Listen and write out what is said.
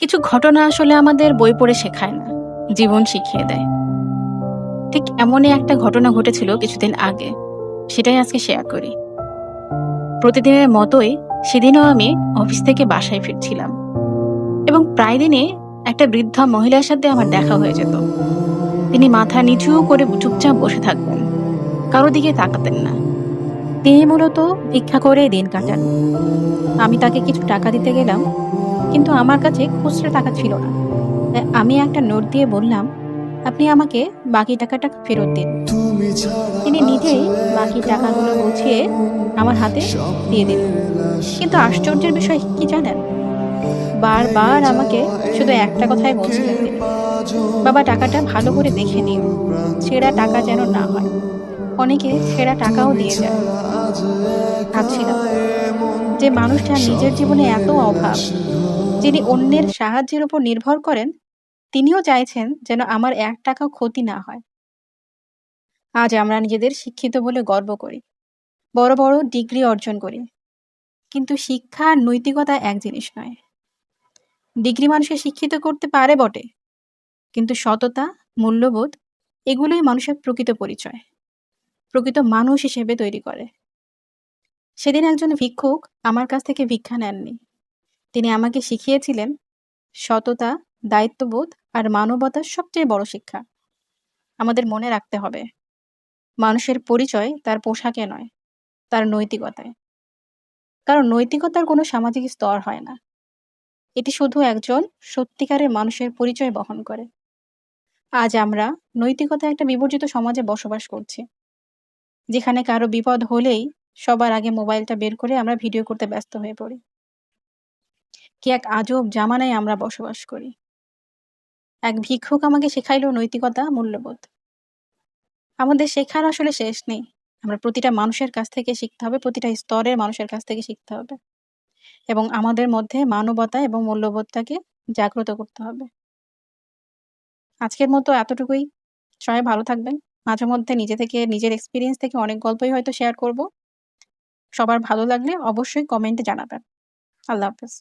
কিছু ঘটনা আসলে আমাদের বই পড়ে শেখায় না, জীবন শিখিয়ে দেয়। ঠিক এমনই একটা ঘটনা ঘটেছিল কিছুদিন আগে। সেটাই আজকে শেয়ার করি। প্রতিদিনের মতোই সেদিনও আমি অফিস থেকে বাসায় ফিরছিলাম এবং প্রায় দিনই একটা বৃদ্ধা মহিলার সাথে আমার দেখা হয়ে যেত। তিনি মাথা নিচু করে চুপচাপ বসে থাকতেন, কারো দিকে তাকাতেন না। তিনি মূলত ভিক্ষা করে দিন কাটান। আমি তাকে কিছু টাকা দিতে গেলাম, কিন্তু আমার কাছে খুচরা টাকা ছিল না। তাই আমি একটা নোট দিয়ে বললাম, আপনি আমাকে বাকি টাকাটা ফেরত দিন। তুমি ছাড়া তিনি আছে নিজেই বাকি একা টাকাগুলো গুছিয়ে মন, আমার হাতে দিয়ে দিলেন। স্বপ্নের কিন্তু আশায় আশ্চর্যের বিষয় কি জানেন? বারবার ভেঙে আমাকে যাওয়া শুধু এই একটা কথাই বলছিলেন বুকের তিনি, পাঁজর, বাবা টাকাটা ভালো করে শুধু দেখে নিও, ছেঁড়া টাকা প্রান্তর। যেন না হয়। অনেকে ছেঁড়া টাকাও তুমি দিয়ে যায়। ছাড়া আজ একা ভাবছিলাম মন, যে মানুষটার নিজের জীবনে এত স্বপ্নের অভাব, যিনি আশায়। অন্যের সাহায্যের উপর নির্ভর করেন, তিনিও চাইছেন যেন আমার এক টাকাও ক্ষতি না হয়। আজ আমরা নিজেদের শিক্ষিত বলে গর্ব করি, বড় বড় ডিগ্রি অর্জন করি, কিন্তু শিক্ষা আর নৈতিকতা এক জিনিস নয়। ডিগ্রি মানুষকে শিক্ষিত করতে পারে বটে, কিন্তু সততা, মূল্যবোধ, এগুলোই মানুষের প্রকৃত পরিচয়, প্রকৃত মানুষ হিসেবে তৈরি করে। সেদিন একজন ভিক্ষুক আমার কাছ থেকে ভিক্ষা নেননি। তিনি আমাকে শিখিয়েছিলেন সততা, দায়িত্ববোধ আর মানবতার সবচেয়ে বড় শিক্ষা। আমাদের মনে রাখতে হবে, মানুষের পরিচয় তার পোশাকে নয়, তার নৈতিকতায়। কারণ নৈতিকতার কোনো সামাজিক স্তর হয় না। এটি শুধু একজন সত্যিকারের মানুষের পরিচয় বহন করে। আজ আমরা নৈতিকতা একটা বিবর্জিত সমাজে বসবাস করছি, যেখানে কারো বিপদ হলেই সবার আগে মোবাইলটা বের করে আমরা ভিডিও করতে ব্যস্ত হয়ে পড়ি। কি এক আজব জামানায় আমরা বসবাস করি। এক ভিক্ষুক আমাকে শেখাইলো নৈতিকতা, মূল্যবোধ। আমাদের শেখার আসলে শেষ নেই। আমরা প্রতিটা মানুষের কাছ থেকে শিখতে হবে, প্রতিটা স্তরের মানুষের কাছ থেকে শিখতে হবে এবং আমাদের মধ্যে মানবতা এবং মূল্যবোধটাকে জাগ্রত করতে হবে। আজকের মতো এতটুকুই। সবাই ভালো থাকবেন। মাঝে মধ্যে নিজে থেকে, নিজের এক্সপেরিয়েন্স থেকে অনেক গল্পই হয়তো শেয়ার করব। সবার ভালো লাগলে অবশ্যই কমেন্টে জানাবেন। আল্লাহ হাফেজ।